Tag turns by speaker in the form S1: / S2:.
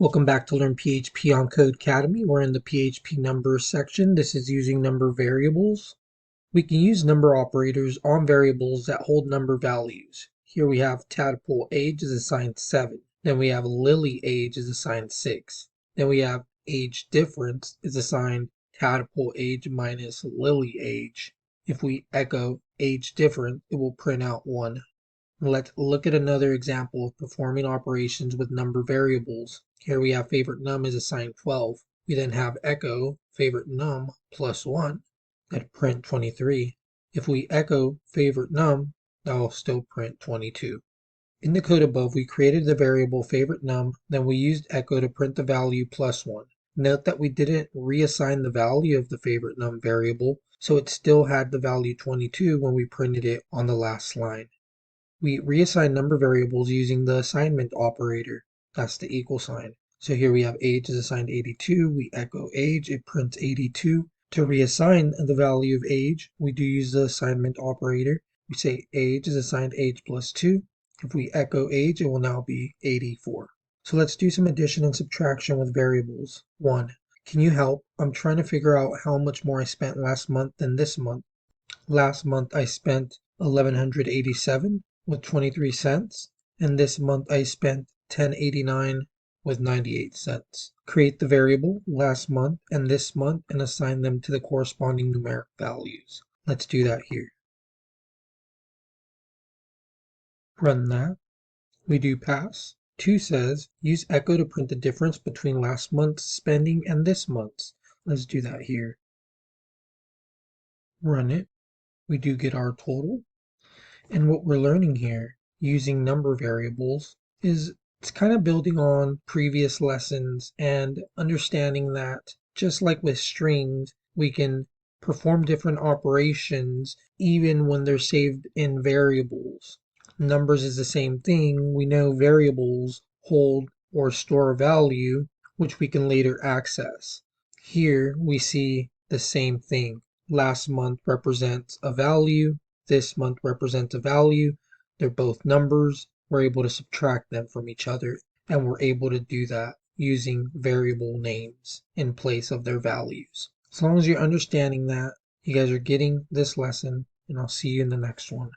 S1: Welcome back to Learn PHP on Codecademy. We're in the PHP numbers section. This is using number variables. We can use number operators on variables that hold number values. Here we have tadpole age is assigned 7. Then we have lily age is assigned 6. Then we have age difference is assigned tadpole age minus lily age. If we echo age different, it will print out 1. Let's look at another example of performing operations with number variables. Here we have favorite num is assigned 12. We then have echo favorite num plus 1 that print 23. If we echo favorite num, that will still print 22. In the code above, we created the variable favorite num, then we used echo to print the value plus 1. Note that we didn't reassign the value of the favorite num variable, so it still had the value 22 when we printed it on the last line. We reassign number variables using the assignment operator. That's the equal sign. So here we have age is assigned 82. We echo age, it prints 82. To reassign the value of age, we do use the assignment operator. We say age is assigned age plus 2. If we echo age, it will now be 84. So let's do some addition and subtraction with variables. 1. Can you help? I'm trying to figure out how much more I spent last month than this month. Last month I spent 1187 with 23 cents, and this month I spent 1089 with 98 cents. Create the variable last month and this month and assign them to the corresponding numeric values. Let's do that here. Run that. We do pass. 2 says use echo to print the difference between last month's spending and this month's. Let's do that here. Run it. We do get our total. And what we're learning here using number variables is it's kind of building on previous lessons and understanding that just like with strings, we can perform different operations even when they're saved in variables. Numbers is the same thing. We know variables hold or store a value which we can later access. Here we see the same thing. Last month represents a value. This month represents a value. They're both numbers. We're able to subtract them from each other, and we're able to do that using variable names in place of their values. As long as you're understanding that, you guys are getting this lesson, and I'll see you in the next one.